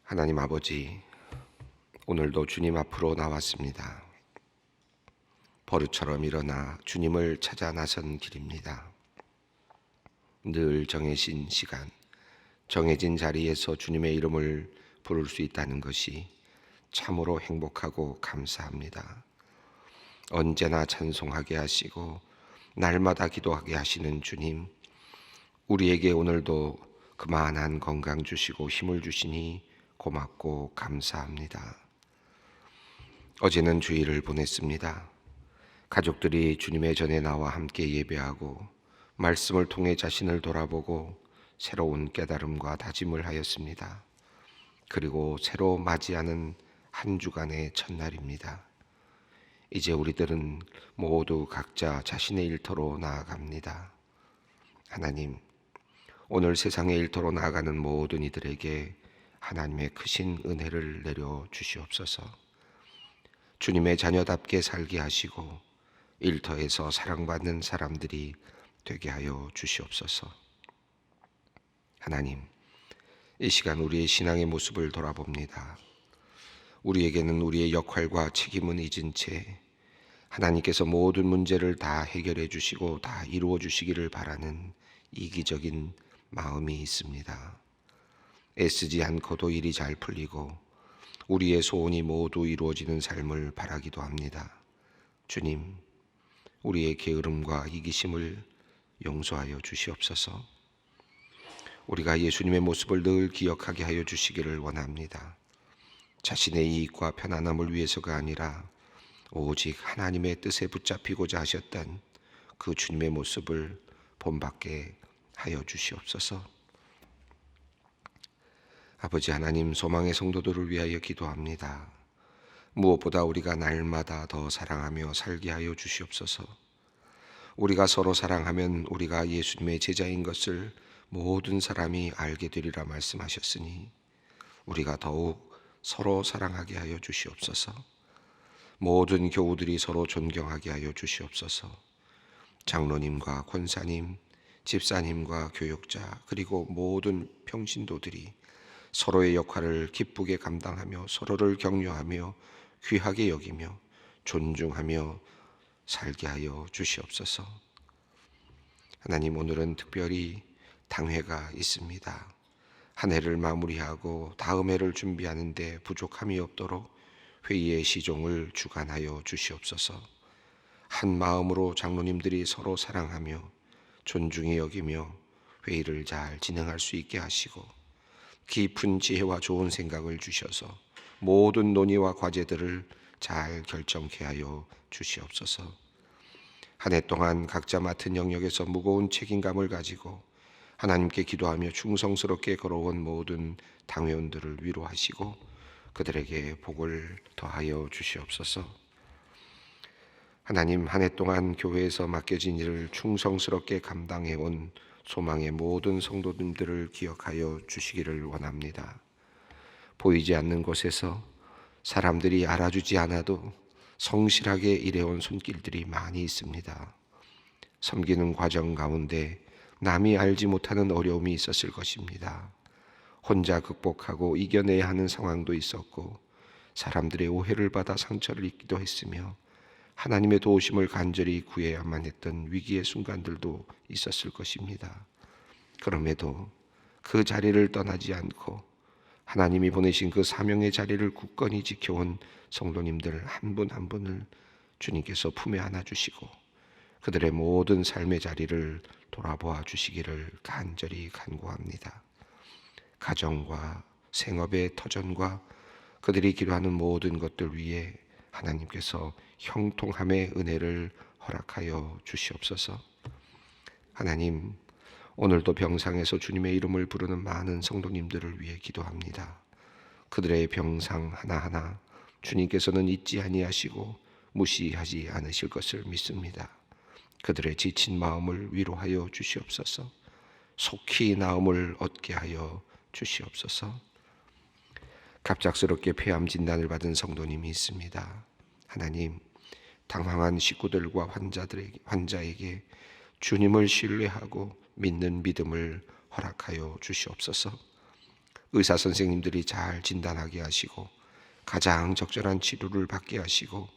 하나님 아버지, 오늘도 주님 앞으로 나왔습니다. 버릇처럼 일어나 주님을 찾아 나선 길입니다. 늘 정해진 시간, 정해진 자리에서 주님의 이름을 부를 수 있다는 것이 참으로 행복하고 감사합니다. 언제나 찬송하게 하시고 날마다 기도하게 하시는 주님, 우리에게 오늘도 그만한 건강 주시고 힘을 주시니 고맙고 감사합니다. 어제는 주일을 보냈습니다. 가족들이 주님의 전에 나와 함께 예배하고 말씀을 통해 자신을 돌아보고 새로운 깨달음과 다짐을 하였습니다. 그리고 새로 맞이하는 한 주간의 첫날입니다. 이제 우리들은 모두 각자 자신의 일터로 나아갑니다. 하나님, 오늘 세상의 일터로 나아가는 모든 이들에게 하나님의 크신 은혜를 내려 주시옵소서. 주님의 자녀답게 살게 하시고 일터에서 사랑받는 사람들이 되게 하여 주시옵소서. 하나님, 이 시간 우리의 신앙의 모습을 돌아봅니다. 우리에게는 우리의 역할과 책임은 잊은 채 하나님께서 모든 문제를 다 해결해 주시고 다 이루어 주시기를 바라는 이기적인 마음이 있습니다. 애쓰지 않고도 일이 잘 풀리고 우리의 소원이 모두 이루어지는 삶을 바라기도 합니다. 주님, 우리의 게으름과 이기심을 용서하여 주시옵소서. 우리가 예수님의 모습을 늘 기억하게 하여 주시기를 원합니다. 자신의 이익과 편안함을 위해서가 아니라 오직 하나님의 뜻에 붙잡히고자 하셨던 그 주님의 모습을 본받게 하여 주시옵소서. 아버지 하나님, 소망의 성도들을 위하여 기도합니다. 무엇보다 우리가 날마다 더 사랑하며 살게 하여 주시옵소서. 우리가 서로 사랑하면 우리가 예수님의 제자인 것을 모든 사람이 알게 되리라 말씀하셨으니 우리가 더욱 서로 사랑하게 하여 주시옵소서. 모든 교우들이 서로 존경하게 하여 주시옵소서. 장로님과 권사님, 집사님과 교육자, 그리고 모든 평신도들이 서로의 역할을 기쁘게 감당하며 서로를 격려하며 귀하게 여기며 존중하며 살게 하여 주시옵소서. 하나님, 오늘은 특별히 당회가 있습니다. 한 해를 마무리하고 다음 해를 준비하는데 부족함이 없도록 회의의 시종을 주관하여 주시옵소서. 한 마음으로 장로님들이 서로 사랑하며 존중히 여기며 회의를 잘 진행할 수 있게 하시고 깊은 지혜와 좋은 생각을 주셔서 모든 논의와 과제들을 잘 결정케 하여 주시옵소서. 한 해 동안 각자 맡은 영역에서 무거운 책임감을 가지고 하나님께 기도하며 충성스럽게 걸어온 모든 당회원들을 위로하시고 그들에게 복을 더하여 주시옵소서. 하나님, 한 해 동안 교회에서 맡겨진 일을 충성스럽게 감당해온 소망의 모든 성도님들을 기억하여 주시기를 원합니다. 보이지 않는 곳에서 사람들이 알아주지 않아도 성실하게 일해온 손길들이 많이 있습니다. 섬기는 과정 가운데 남이 알지 못하는 어려움이 있었을 것입니다. 혼자 극복하고 이겨내야 하는 상황도 있었고 사람들의 오해를 받아 상처를 입기도 했으며 하나님의 도우심을 간절히 구해야만 했던 위기의 순간들도 있었을 것입니다. 그럼에도 그 자리를 떠나지 않고 하나님이 보내신 그 사명의 자리를 굳건히 지켜온 성도님들 한 분 한 분을 주님께서 품에 안아주시고 그들의 모든 삶의 자리를 돌아보아 주시기를 간절히 간구합니다. 가정과 생업의 터전과 그들이 기도하는 모든 것들 위에 하나님께서 형통함의 은혜를 허락하여 주시옵소서. 하나님, 오늘도 병상에서 주님의 이름을 부르는 많은 성도님들을 위해 기도합니다. 그들의 병상 하나하나 주님께서는 잊지 아니하시고 무시하지 않으실 것을 믿습니다. 그들의 지친 마음을 위로하여 주시옵소서. 속히 나음을 얻게 하여 주시옵소서. 갑작스럽게 폐암 진단을 받은 성도님이 있습니다. 하나님, 당황한 식구들과 환자에게 주님을 신뢰하고 믿는 믿음을 허락하여 주시옵소서. 의사 선생님들이 잘 진단하게 하시고 가장 적절한 치료를 받게 하시고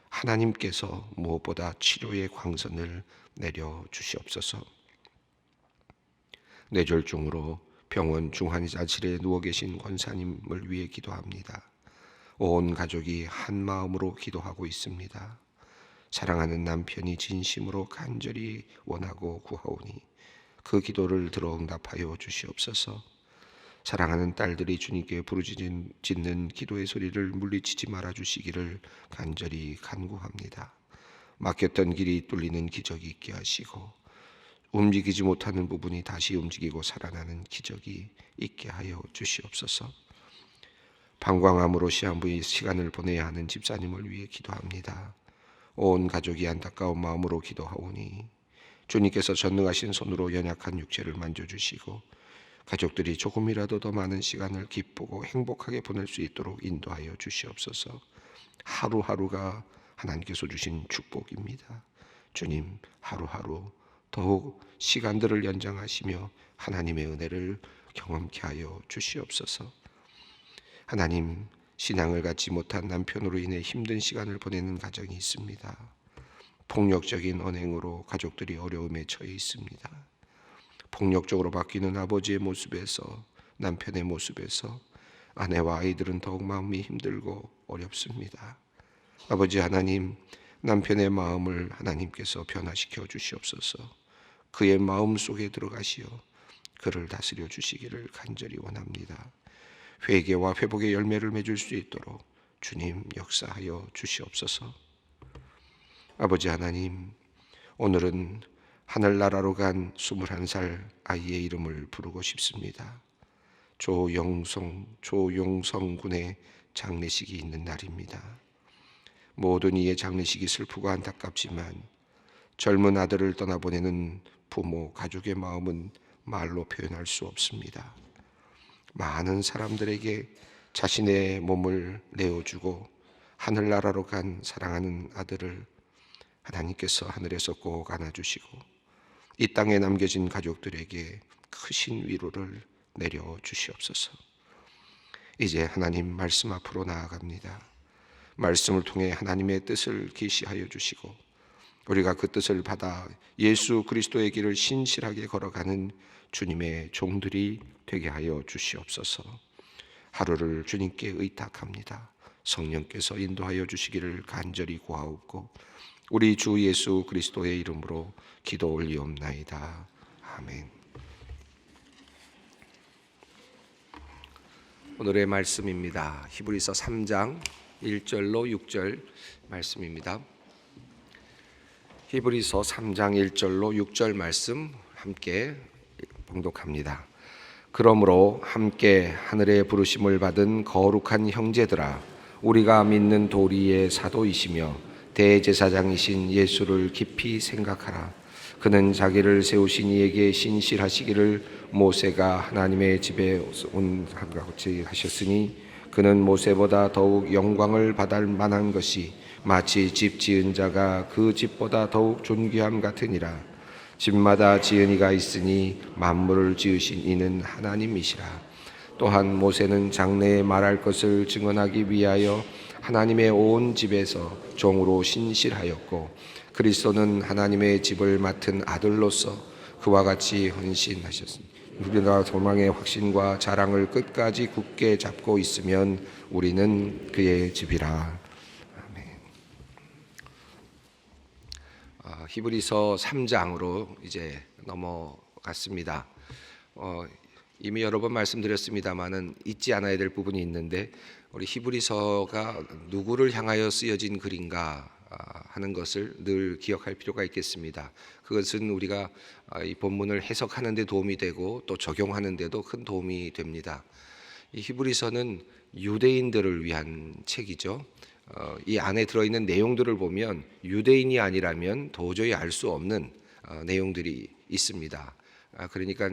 하나님께서 무엇보다 치료의 광선을 내려 주시옵소서. 뇌졸중으로 병원 중환자실에 누워 계신 권사님을 위해 기도합니다. 온 가족이 한 마음으로 기도하고 있습니다. 사랑하는 남편이 진심으로 간절히 원하고 구하오니 그 기도를 들어 응답하여 주시옵소서. 사랑하는 딸들이 주님께 부르짖는 기도의 소리를 물리치지 말아 주시기를 간절히 간구합니다. 막혔던 길이 뚫리는 기적이 있게 하시고 움직이지 못하는 부분이 다시 움직이고 살아나는 기적이 있게 하여 주시옵소서. 방광암으로 시한부의 시간을 보내야 하는 집사님을 위해 기도합니다. 온 가족이 안타까운 마음으로 기도하오니 주님께서 전능하신 손으로 연약한 육체를 만져주시고 가족들이 조금이라도 더 많은 시간을 기쁘고 행복하게 보낼 수 있도록 인도하여 주시옵소서. 하루하루가 하나님께서 주신 축복입니다. 주님, 하루하루 더욱 시간들을 연장하시며 하나님의 은혜를 경험케 하여 주시옵소서. 하나님, 신앙을 갖지 못한 남편으로 인해 힘든 시간을 보내는 가정이 있습니다. 폭력적인 언행으로 가족들이 어려움에 처해 있습니다. 폭력적으로 바뀌는 아버지의 모습에서, 남편의 모습에서 아내와 아이들은 더욱 마음이 힘들고 어렵습니다. 아버지 하나님, 남편의 마음을 하나님께서 변화시켜 주시옵소서. 그의 마음 속에 들어가시어 그를 다스려 주시기를 간절히 원합니다. 회개와 회복의 열매를 맺을 수 있도록 주님 역사하여 주시옵소서. 아버지 하나님, 오늘은 하늘나라로 간 21살 아이의 이름을 부르고 싶습니다. 조용성 군의 장례식이 있는 날입니다. 모든 이의 장례식이 슬프고 안타깝지만 젊은 아들을 떠나보내는 부모, 가족의 마음은 말로 표현할 수 없습니다. 많은 사람들에게 자신의 몸을 내어주고 하늘나라로 간 사랑하는 아들을 하나님께서 하늘에서 꼭 안아주시고 이 땅에 남겨진 가족들에게 크신 위로를 내려 주시옵소서. 이제 하나님 말씀 앞으로 나아갑니다. 말씀을 통해 하나님의 뜻을 계시하여 주시고 우리가 그 뜻을 받아 예수 그리스도의 길을 신실하게 걸어가는 주님의 종들이 되게 하여 주시옵소서. 하루를 주님께 의탁합니다. 성령께서 인도하여 주시기를 간절히 구하옵고 우리 주 예수 그리스도의 이름으로 기도 올리옵나이다. 아멘. 오늘의 말씀입니다. 히브리서 3장 1절로 6절 말씀입니다. 히브리서 3장 1절로 6절 말씀 함께 봉독합니다. 그러므로 함께 하늘의 부르심을 받은 거룩한 형제들아, 우리가 믿는 도리의 사도이시며 대제사장이신 예수를 깊이 생각하라. 그는 자기를 세우신 이에게 신실하시기를 모세가 하나님의 집에 온 것과 같이 하셨으니 그는 모세보다 더욱 영광을 받을 만한 것이 마치 집 지은 자가 그 집보다 더욱 존귀함 같으니라. 집마다 지은 이가 있으니 만물을 지으신 이는 하나님이시라. 또한 모세는 장래에 말할 것을 증언하기 위하여 하나님의 온 집에서 종으로 신실하였고 그리스도는 하나님의 집을 맡은 아들로서 그와 같이 헌신하셨습니다. 우리가 소망의 확신과 자랑을 끝까지 굳게 잡고 있으면 우리는 그의 집이라. 아멘. 히브리서 3장으로 이제 넘어갔습니다. 이미 여러 번 말씀드렸습니다만은 잊지 않아야 될 부분이 있는데 우리 히브리서가 누구를 향하여 쓰여진 글인가 하는 것을 늘 기억할 필요가 있겠습니다. 그것은 우리가 이 본문을 해석하는 데 도움이 되고 또 적용하는 데도 큰 도움이 됩니다. 이 히브리서는 유대인들을 위한 책이죠. 이 안에 들어있는 내용들을 보면 유대인이 아니라면 도저히 알 수 없는 내용들이 있습니다. 그러니까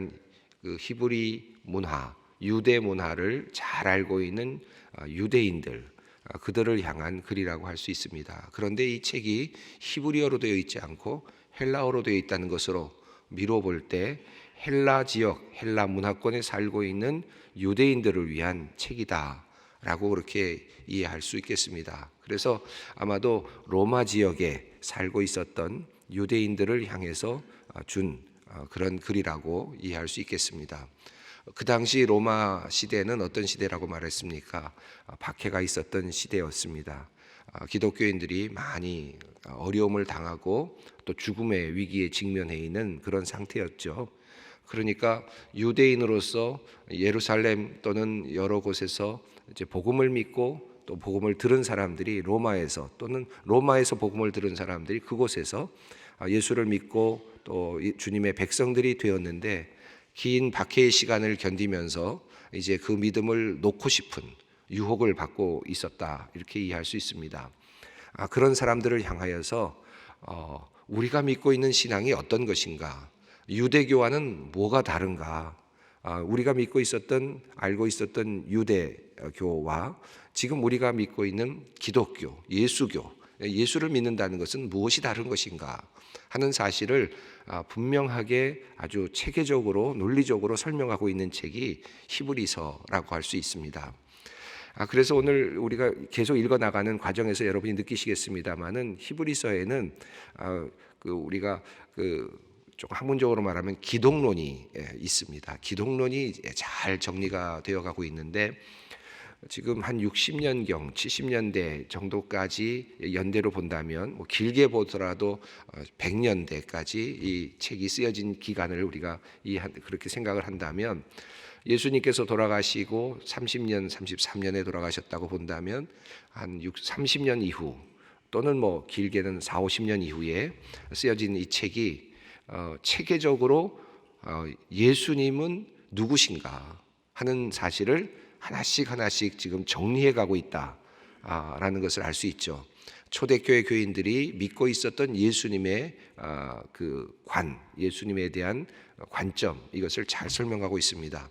그 히브리 문화, 유대 문화를 잘 알고 있는 유대인들, 그들을 향한 글이라고 할 수 있습니다. 그런데 이 책이 히브리어로 되어 있지 않고 헬라어로 되어 있다는 것으로 미뤄 볼 때 헬라 지역, 헬라 문화권에 살고 있는 유대인들을 위한 책이다라고 그렇게 이해할 수 있겠습니다. 그래서 아마도 로마 지역에 살고 있었던 유대인들을 향해서 준 그런 글이라고 이해할 수 있겠습니다. 그 당시 로마 시대는 어떤 시대라고 말했습니까? 박해가 있었던 시대였습니다. 기독교인들이 많이 어려움을 당하고 또 죽음의 위기에 직면해 있는 그런 상태였죠. 그러니까 유대인으로서 예루살렘 또는 여러 곳에서 이제 복음을 믿고 또 복음을 들은 사람들이 로마에서 또는 로마에서 복음을 들은 사람들이 그곳에서 예수를 믿고 또 주님의 백성들이 되었는데 긴 박해의 시간을 견디면서 이제 그 믿음을 놓고 싶은 유혹을 받고 있었다, 이렇게 이해할 수 있습니다. 그런 사람들을 향하여서 우리가 믿고 있는 신앙이 어떤 것인가, 유대교와는 뭐가 다른가, 우리가 믿고 있었던 알고 있었던 유대교와 지금 우리가 믿고 있는 기독교, 예수교, 예수를 믿는다는 것은 무엇이 다른 것인가 하는 사실을 분명하게 아주 체계적으로 논리적으로 설명하고 있는 책이 히브리서라고 할 수 있습니다. 그래서 오늘 우리가 계속 읽어나가는 과정에서 여러분이 느끼시겠습니다만은 히브리서에는 우리가 좀 학문적으로 말하면 기독론이 있습니다. 기독론이 잘 정리가 되어가고 있는데 지금 한 60년경 70년대 정도까지 연대로 본다면 길게 보더라도 100년대까지 이 책이 쓰여진 기간을 우리가 그렇게 생각을 한다면 예수님께서 돌아가시고 30년, 33년에 돌아가셨다고 본다면 한 30년 이후 또는 뭐 길게는 4, 50년 이후에 쓰여진 이 책이 체계적으로 예수님은 누구신가 하는 사실을 하나씩 지금 정리해 가고 있다라는 것을 알 수 있죠. 초대교회 교인들이 믿고 있었던 예수님의 예수님에 대한 관점, 이것을 잘 설명하고 있습니다.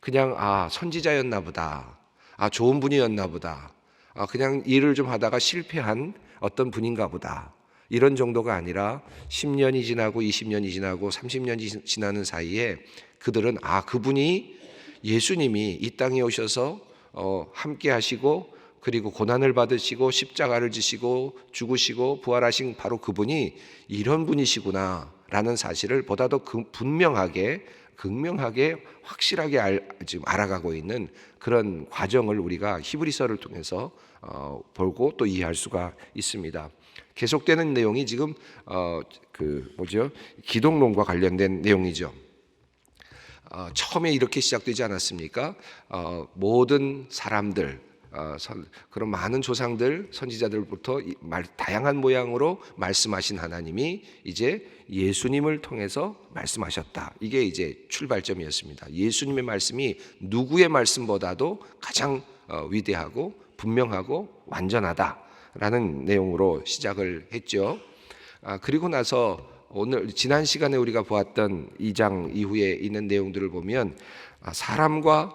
그냥 선지자였나 보다, 좋은 분이었나 보다, 그냥 일을 좀 하다가 실패한 어떤 분인가 보다, 이런 정도가 아니라 10년이 지나고 20년이 지나고 30년이 지나는 사이에 그들은 그분이 예수님이 이 땅에 오셔서 함께 하시고 그리고 고난을 받으시고 십자가를 지시고 죽으시고 부활하신 바로 그분이 이런 분이시구나 라는 사실을 보다 더 분명하게 극명하게 확실하게 지금 알아가고 있는 그런 과정을 우리가 히브리서를 통해서 보고 또 이해할 수가 있습니다. 계속되는 내용이 지금 기독론과 관련된 내용이죠. 처음에 이렇게 시작되지 않았습니까? 모든 사람들, 그런 많은 조상들, 선지자들부터 다양한 모양으로 말씀하신 하나님이 이제 예수님을 통해서 말씀하셨다. 이게 이제 출발점이었습니다. 예수님의 말씀이 누구의 말씀보다도 가장 위대하고 분명하고 완전하다라는 내용으로 시작을 했죠. 그리고 나서 오늘 지난 시간에 우리가 보았던 2장 이후에 있는 내용들을 보면 사람과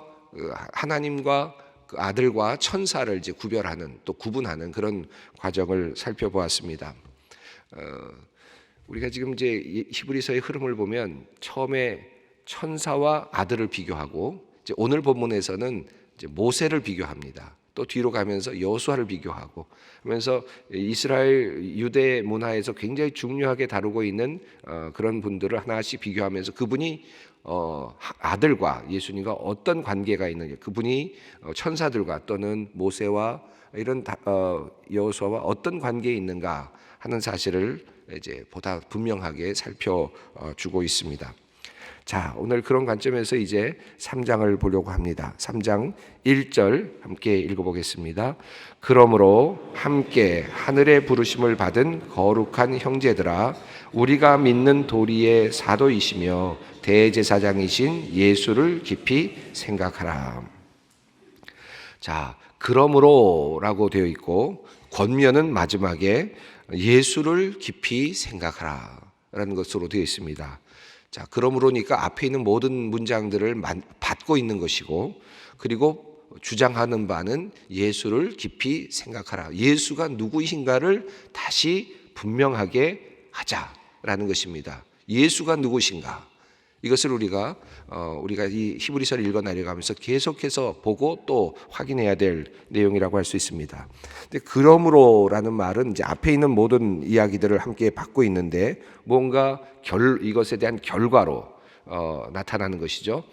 하나님과 그 아들과 천사를 이제 구별하는 또 구분하는 그런 과정을 살펴보았습니다. 우리가 지금 이제 히브리서의 흐름을 보면 처음에 천사와 아들을 비교하고 이제 오늘 본문에서는 이제 모세를 비교합니다. 또 뒤로 가면서 여호수아를 비교하고 하면서 이스라엘 유대 문화에서 굉장히 중요하게 다루고 있는 그런 분들을 하나씩 비교하면서 그분이 아들과 예수님과 어떤 관계가 있는지, 그분이 천사들과 또는 모세와 이런 여호수아와 어떤 관계에 있는가 하는 사실을 이제 보다 분명하게 살펴주고 있습니다. 자, 오늘 그런 관점에서 이제 3장을 보려고 합니다. 3장 1절 함께 읽어보겠습니다. 그러므로 함께 하늘의 부르심을 받은 거룩한 형제들아, 우리가 믿는 도리의 사도이시며 대제사장이신 예수를 깊이 생각하라. 자, 그러므로라고 되어 있고 권면은 마지막에 예수를 깊이 생각하라 라는 것으로 되어 있습니다. 자, 그러므로니까 앞에 있는 모든 문장들을 받고 있는 것이고, 그리고 주장하는 바는 예수를 깊이 생각하라. 예수가 누구이신가를 다시 분명하게 하자라는 것입니다. 예수가 누구신가? 이것을 우리가 이 히브리서를 읽어 나려가면서 계속해서 보고 또 확인해야 될 내용이라고 할 수 있습니다. 근데 그러므로라는 말은 이제 앞에 있는 모든 이야기들을 함께 받고 있는데 뭔가 이것에 대한 결과로 나타나는 것이죠.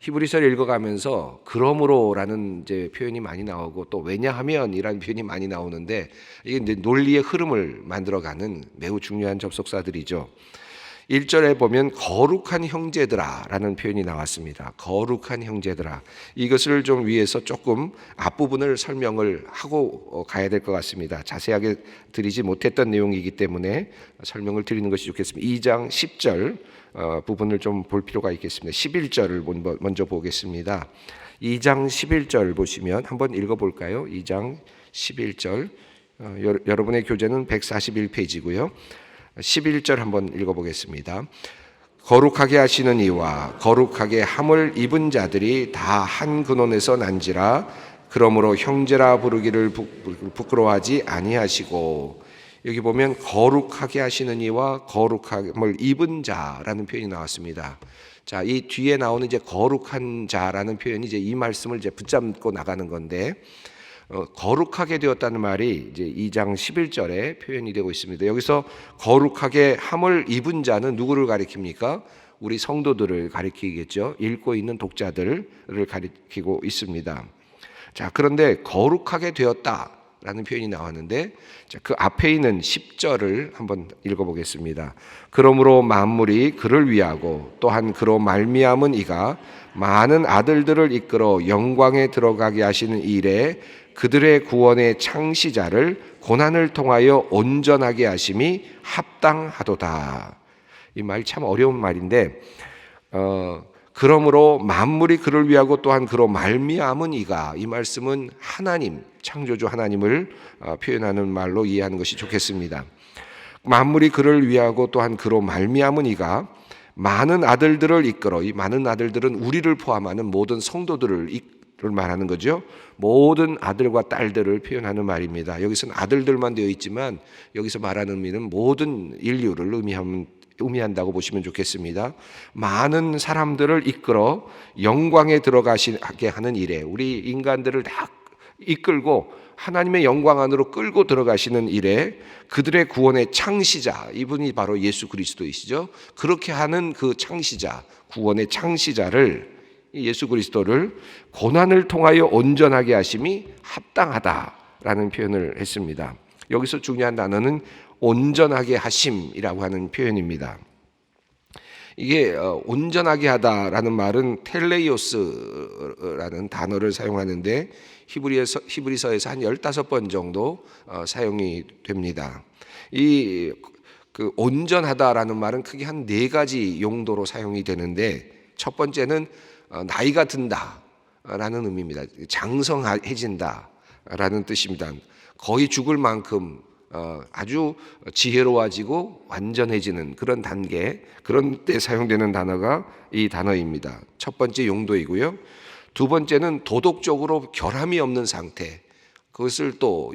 히브리서를 읽어가면서 그러므로라는 이제 표현이 많이 나오고 또 왜냐하면이라는 표현이 많이 나오는데 이게 이제 논리의 흐름을 만들어가는 매우 중요한 접속사들이죠. 1절에 보면 거룩한 형제들아라는 표현이 나왔습니다. 거룩한 형제들아. 이것을 좀 위해서 조금 앞부분을 설명을 하고 가야 될 것 같습니다. 자세하게 드리지 못했던 내용이기 때문에 설명을 드리는 것이 좋겠습니다. 2장 10절 부분을 좀 볼 필요가 있겠습니다. 11절을 먼저 보겠습니다. 2장 11절 보시면 한번 읽어볼까요? 2장 11절 여러분의 교재는 141페이지고요. 11절 한번 읽어보겠습니다. 거룩하게 하시는 이와 거룩하게 함을 입은 자들이 다 한 근원에서 난지라. 그러므로 형제라 부르기를 부끄러워하지 아니하시고. 여기 보면 거룩하게 하시는 이와 거룩함을 입은 자라는 표현이 나왔습니다. 자, 이 뒤에 나오는 이제 거룩한 자라는 표현이 이제 이 말씀을 이제 붙잡고 나가는 건데, 거룩하게 되었다는 말이 이제 2장 11절에 표현이 되고 있습니다. 여기서 거룩하게 함을 입은 자는 누구를 가리킵니까? 우리 성도들을 가리키겠죠. 읽고 있는 독자들을 가리키고 있습니다. 자, 그런데 거룩하게 되었다라는 표현이 나왔는데, 그 앞에 있는 10절을 한번 읽어보겠습니다. 그러므로 만물이 그를 위하고 또한 그로 말미암은 이가 많은 아들들을 이끌어 영광에 들어가게 하시는 일에 그들의 구원의 창시자를 고난을 통하여 온전하게 하심이 합당하도다. 이 말 참 어려운 말인데, 그러므로 만물이 그를 위하고 또한 그로 말미암은 이가, 이 말씀은 하나님, 창조주 하나님을 표현하는 말로 이해하는 것이 좋겠습니다. 만물이 그를 위하고 또한 그로 말미암은 이가 많은 아들들을 이끌어, 이 많은 아들들은 우리를 포함하는 모든 성도들을 말하는 거죠. 모든 아들과 딸들을 표현하는 말입니다. 여기서는 아들들만 되어 있지만 여기서 말하는 의미는 모든 인류를 의미한다고 보시면 좋겠습니다. 많은 사람들을 이끌어 영광에 들어가게 하는 일에, 우리 인간들을 다 이끌고 하나님의 영광 안으로 끌고 들어가시는 일에 그들의 구원의 창시자, 이분이 바로 예수 그리스도이시죠. 그렇게 하는 그 창시자, 구원의 창시자를, 예수 그리스도를 고난을 통하여 온전하게 하심이 합당하다라는 표현을 했습니다. 여기서 중요한 단어는 온전하게 하심이라고 하는 표현입니다. 이게 온전하게 하다라는 말은 텔레이오스라는 단어를 사용하는데 히브리서에서 한 15번 정도 사용이 됩니다. 그 온전하다라는 말은 크게 한 4가지 용도로 사용이 되는데, 첫 번째는 나이가 든다라는 의미입니다. 장성해진다라는 뜻입니다. 거의 죽을 만큼 아주 지혜로워지고 완전해지는 그런 단계, 그런 때 사용되는 단어가 이 단어입니다. 첫 번째 용도이고요. 두 번째는 도덕적으로 결함이 없는 상태, 그것을 또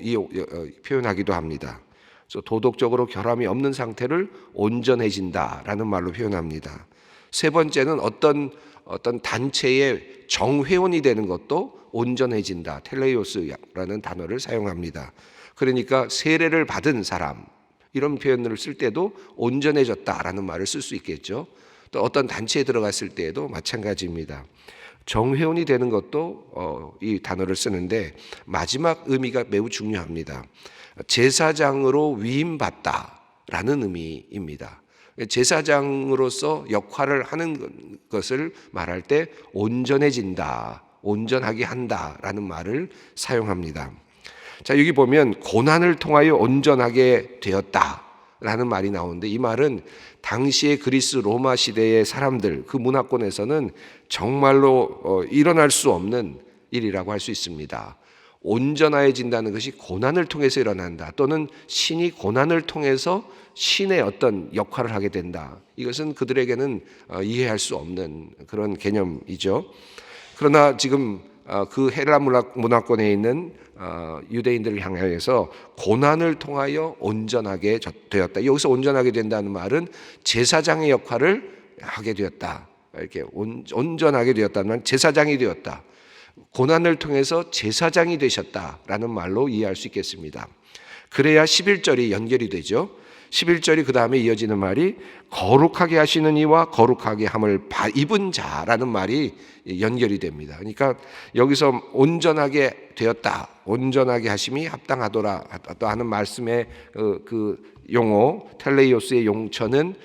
표현하기도 합니다. 그래서 도덕적으로 결함이 없는 상태를 온전해진다라는 말로 표현합니다. 세 번째는 어떤 단체의 정회원이 되는 것도 온전해진다, 텔레이오스라는 단어를 사용합니다. 그러니까 세례를 받은 사람, 이런 표현을 쓸 때도 온전해졌다라는 말을 쓸 수 있겠죠. 또 어떤 단체에 들어갔을 때에도 마찬가지입니다. 정회원이 되는 것도 이 단어를 쓰는데, 마지막 의미가 매우 중요합니다. 제사장으로 위임받다라는 의미입니다. 제사장으로서 역할을 하는 것을 말할 때 온전해진다, 온전하게 한다라는 말을 사용합니다. 자, 여기 보면 고난을 통하여 온전하게 되었다라는 말이 나오는데, 이 말은 당시의 그리스 로마 시대의 사람들, 그 문화권에서는 정말로 일어날 수 없는 일이라고 할 수 있습니다. 온전해진다는 것이 고난을 통해서 일어난다, 또는 신이 고난을 통해서 신의 어떤 역할을 하게 된다. 이것은 그들에게는 이해할 수 없는 그런 개념이죠. 그러나 지금 그 헬라 문화권에 있는 유대인들을 향하여서 고난을 통하여 온전하게 되었다. 여기서 온전하게 된다는 말은 제사장의 역할을 하게 되었다. 이렇게 온전하게 되었다면 제사장이 되었다. 고난을 통해서 제사장이 되셨다라는 말로 이해할 수 있겠습니다. 그래야 11절이 연결이 되죠. 11절이 그 다음에 이어지는 말이 거룩하게 하시는 이와 거룩하게 함을 입은 자라는 말이 연결이 됩니다. 그러니까 여기서 온전하게 되었다, 온전하게 하심이 합당하더라 하는 말씀의 그 용어, 텔레이오스의 용처는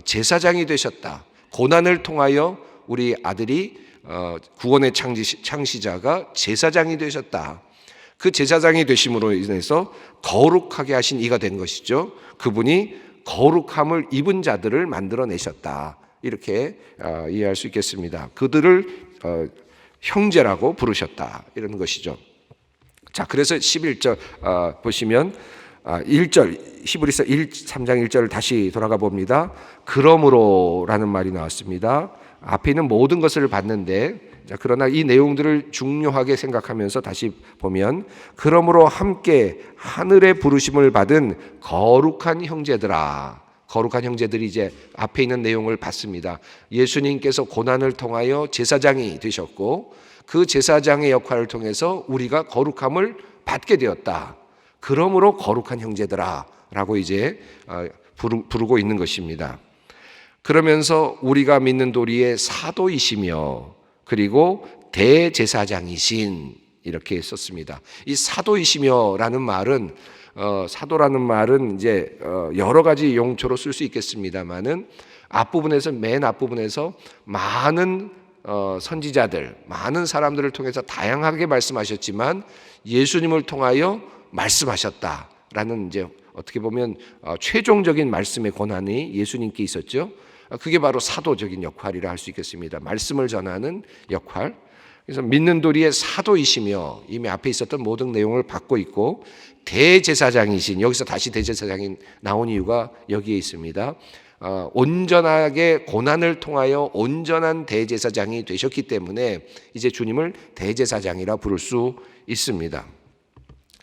제사장이 되셨다. 고난을 통하여 우리 아들이 구원의 창시자가 제사장이 되셨다. 그 제사장이 되심으로 인해서 거룩하게 하신 이가 된 것이죠. 그분이 거룩함을 입은 자들을 만들어내셨다. 이렇게 이해할 수 있겠습니다. 그들을 형제라고 부르셨다. 이런 것이죠. 자, 그래서 11절 보시면 1절 히브리서 3장 1절을 다시 돌아가 봅니다. 그러므로라는 말이 나왔습니다. 앞에 있는 모든 것을 봤는데, 그러나 이 내용들을 중요하게 생각하면서 다시 보면, 그러므로 함께 하늘의 부르심을 받은 거룩한 형제들아. 거룩한 형제들이 이제 앞에 있는 내용을 봤습니다. 예수님께서 고난을 통하여 제사장이 되셨고, 그 제사장의 역할을 통해서 우리가 거룩함을 받게 되었다. 그러므로 거룩한 형제들아 라고 이제 부르고 있는 것입니다. 그러면서 우리가 믿는 도리의 사도이시며 그리고 대제사장이신, 이렇게 썼습니다. 이 사도이시며라는 말은 사도라는 말은 이제 여러 가지 용처로 쓸 수 있겠습니다만은 맨 앞부분에서 많은 선지자들, 많은 사람들을 통해서 다양하게 말씀하셨지만 예수님을 통하여 말씀하셨다라는, 이제 어떻게 보면 최종적인 말씀의 권한이 예수님께 있었죠. 그게 바로 사도적인 역할이라 할 수 있겠습니다. 말씀을 전하는 역할. 그래서 믿는 도리의 사도이시며, 이미 앞에 있었던 모든 내용을 받고 있고, 대제사장이신, 여기서 다시 대제사장이 나온 이유가 여기에 있습니다. 온전하게 고난을 통하여 온전한 대제사장이 되셨기 때문에 이제 주님을 대제사장이라 부를 수 있습니다.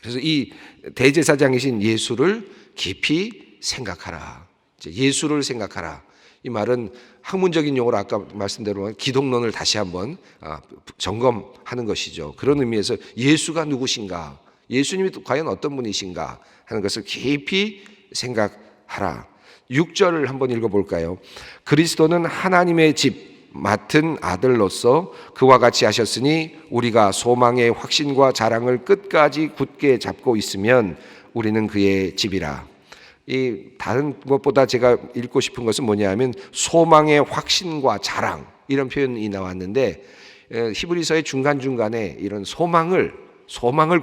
그래서 이 대제사장이신 예수를 깊이 생각하라. 예수를 생각하라. 이 말은 학문적인 용어로 아까 말씀대로 기독론을 다시 한번 점검하는 것이죠. 그런 의미에서 예수가 누구신가, 예수님이 과연 어떤 분이신가 하는 것을 깊이 생각하라. 6절을 한번 읽어볼까요? 그리스도는 하나님의 집 맡은 아들로서 그와 같이 하셨으니 우리가 소망의 확신과 자랑을 끝까지 굳게 잡고 있으면 우리는 그의 집이라. 이 다른 것보다 제가 읽고 싶은 것은 뭐냐면 소망의 확신과 자랑, 이런 표현이 나왔는데 히브리서의 중간중간에 이런 소망을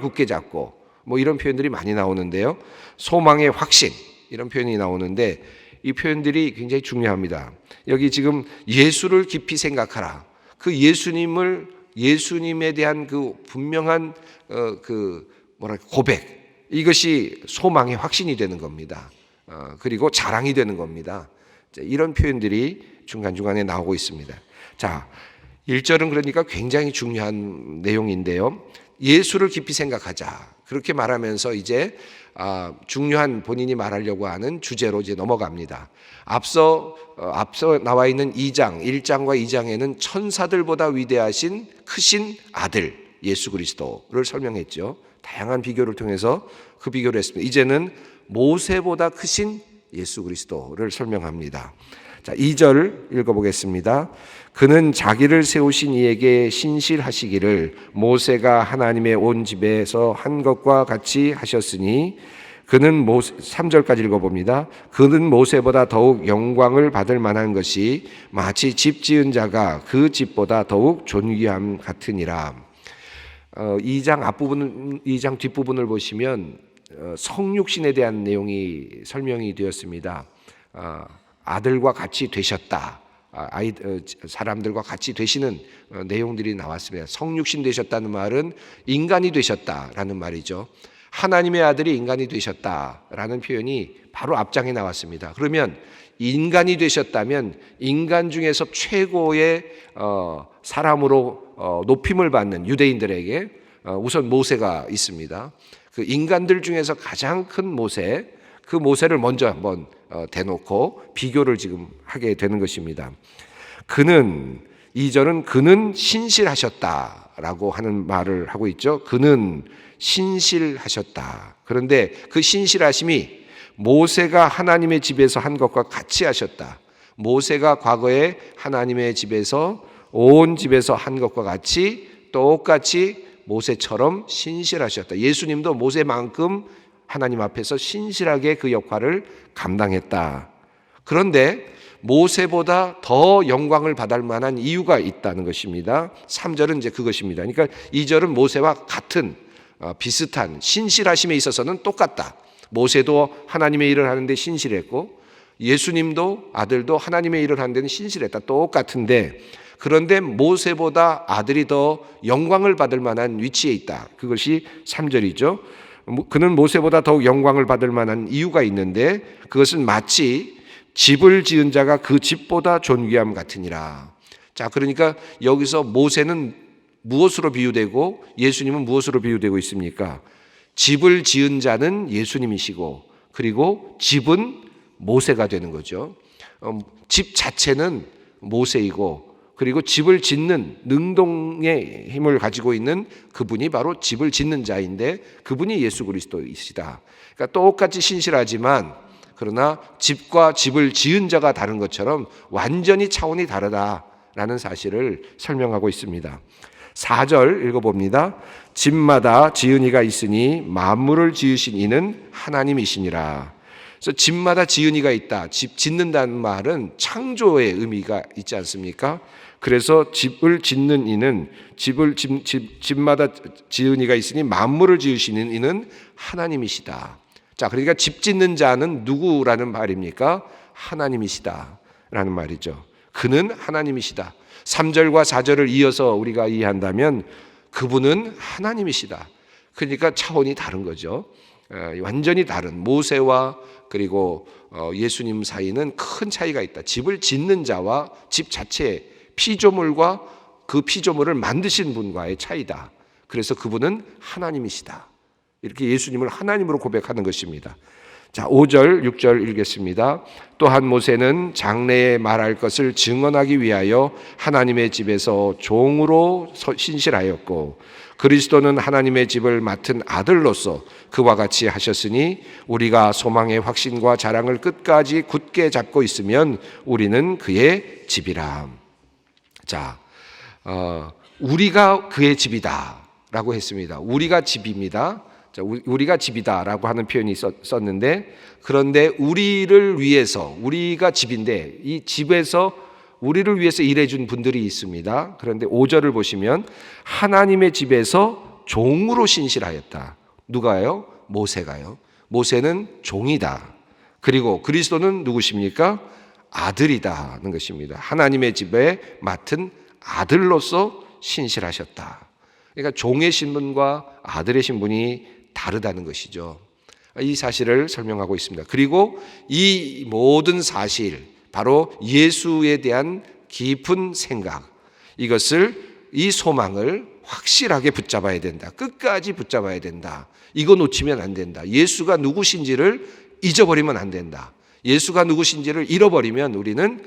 굳게 잡고 뭐 이런 표현들이 많이 나오는데요. 소망의 확신, 이런 표현이 나오는데 이 표현들이 굉장히 중요합니다. 여기 지금 예수를 깊이 생각하라. 그 예수님에 대한 그 분명한 고백, 이것이 소망의 확신이 되는 겁니다. 그리고 자랑이 되는 겁니다. 이런 표현들이 중간중간에 나오고 있습니다. 자, 1절은 그러니까 굉장히 중요한 내용인데요. 예수를 깊이 생각하자. 그렇게 말하면서 이제 중요한 본인이 말하려고 하는 주제로 이제 넘어갑니다. 앞서 나와 있는 1장과 2장에는 천사들보다 위대하신 크신 아들 예수 그리스도를 설명했죠. 다양한 비교를 통해서 그 비교를 했습니다. 이제는 모세보다 크신 예수 그리스도를 설명합니다. 자, 2절 읽어보겠습니다. 그는 자기를 세우신 이에게 신실하시기를 모세가 하나님의 온 집에서 한 것과 같이 하셨으니 그는 3절까지 읽어봅니다. 그는 모세보다 더욱 영광을 받을 만한 것이 마치 집 지은 자가 그 집보다 더욱 존귀함 같으니라. 2장 뒷부분을 보시면 성육신에 대한 내용이 설명이 되었습니다. 아들과 같이 되셨다. 사람들과 같이 되시는 내용들이 나왔습니다. 성육신 되셨다는 말은 인간이 되셨다라는 말이죠. 하나님의 아들이 인간이 되셨다라는 표현이 바로 앞장에 나왔습니다. 그러면 인간이 되셨다면 인간 중에서 최고의 사람으로 높임을 받는 유대인들에게 우선 모세가 있습니다. 그 인간들 중에서 가장 큰 모세, 그 모세를 먼저 한번 대놓고 비교를 지금 하게 되는 것입니다. 그는 2절은 그는 신실하셨다라고 하는 말을 하고 있죠. 그는 신실하셨다. 그런데 그 신실하심이 모세가 하나님의 집에서 한 것과 같이 하셨다. 모세가 과거에 하나님의 집에서 온 집에서 한 것과 같이 똑같이 모세처럼 신실하셨다. 예수님도 모세만큼 하나님 앞에서 신실하게 그 역할을 감당했다. 그런데 모세보다 더 영광을 받을 만한 이유가 있다는 것입니다. 3절은 이제 그것입니다. 그러니까 2절은 모세와 같은 비슷한 신실하심에 있어서는 똑같다. 모세도 하나님의 일을 하는데 신실했고 예수님도 아들도 하나님의 일을 하는 데는 신실했다. 똑같은데 그런데 모세보다 아들이 더 영광을 받을 만한 위치에 있다. 그것이 3절이죠. 그는 모세보다 더욱 영광을 받을 만한 이유가 있는데 그것은 마치 집을 지은 자가 그 집보다 존귀함 같으니라. 자, 그러니까 여기서 모세는 무엇으로 비유되고 예수님은 무엇으로 비유되고 있습니까? 집을 지은 자는 예수님이시고 그리고 집은 모세가 되는 거죠. 집 자체는 모세이고 그리고 집을 짓는 능동의 힘을 가지고 있는 그분이 바로 집을 짓는 자인데 그분이 예수 그리스도이시다. 그러니까 똑같이 신실하지만 그러나 집과 집을 지은 자가 다른 것처럼 완전히 차원이 다르다라는 사실을 설명하고 있습니다. 4절 읽어봅니다. 집마다 지은 이가 있으니 만물을 지으신 이는 하나님이시니라. 그래서 집마다 지은 이가 있다. 집 짓는다는 말은 창조의 의미가 있지 않습니까? 그래서 집을 짓는 이는 집마다 지은 이가 있으니 만물을 지으시는 이는 하나님이시다. 자, 그러니까 집 짓는 자는 누구라는 말입니까? 하나님이시다라는 말이죠. 그는 하나님이시다. 3절과 4절을 이어서 우리가 이해한다면 그분은 하나님이시다. 그러니까 차원이 다른 거죠. 완전히 다른 모세와 그리고 예수님 사이는 큰 차이가 있다. 집을 짓는 자와 집 자체의 피조물과 그 피조물을 만드신 분과의 차이다. 그래서 그분은 하나님이시다. 이렇게 예수님을 하나님으로 고백하는 것입니다. 자, 5절, 6절 읽겠습니다. 또한 모세는 장래에 말할 것을 증언하기 위하여 하나님의 집에서 종으로 신실하였고 그리스도는 하나님의 집을 맡은 아들로서 그와 같이 하셨으니 우리가 소망의 확신과 자랑을 끝까지 굳게 잡고 있으면 우리는 그의 집이라. 자, 우리가 그의 집이다라고 했습니다. 우리가 집입니다. 우리가 집이다라고 하는 표현이 썼는데 그런데 우리를 위해서 우리가 집인데 이 집에서 우리를 위해서 일해준 분들이 있습니다. 그런데 5절을 보시면 하나님의 집에서 종으로 신실하였다. 누가요? 모세가요. 모세는 종이다. 그리고 그리스도는 누구십니까? 아들이다는 것입니다. 하나님의 집에 맡은 아들로서 신실하셨다. 그러니까 종의 신분과 아들의 신분이 다르다는 것이죠. 이 사실을 설명하고 있습니다. 그리고 이 모든 사실, 바로 예수에 대한 깊은 생각, 이 소망을 확실하게 붙잡아야 된다. 끝까지 붙잡아야 된다. 이거 놓치면 안 된다. 예수가 누구신지를 잊어버리면 안 된다. 예수가 누구신지를 잃어버리면 우리는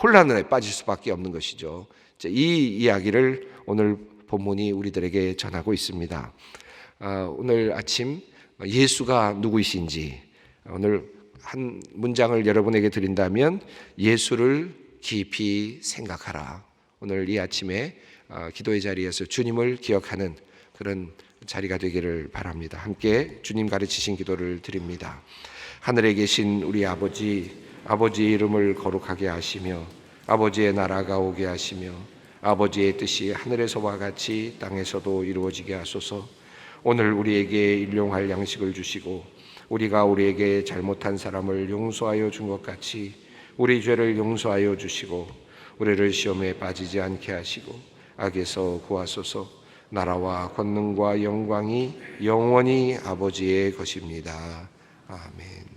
혼란에 빠질 수밖에 없는 것이죠. 이 이야기를 오늘 본문이 우리들에게 전하고 있습니다. 오늘 아침 예수가 누구이신지 오늘 한 문장을 여러분에게 드린다면 예수를 깊이 생각하라. 오늘 이 아침에 기도의 자리에서 주님을 기억하는 그런 자리가 되기를 바랍니다. 함께 주님 가르치신 기도를 드립니다. 하늘에 계신 우리 아버지의 이름을 거룩하게 하시며 아버지의 나라가 오게 하시며 아버지의 뜻이 하늘에서와 같이 땅에서도 이루어지게 하소서. 오늘 우리에게 일용할 양식을 주시고 우리가 우리에게 잘못한 사람을 용서하여 준 것 같이 우리 죄를 용서하여 주시고 우리를 시험에 빠지지 않게 하시고 악에서 구하소서. 나라와 권능과 영광이 영원히 아버지의 것입니다. 아멘.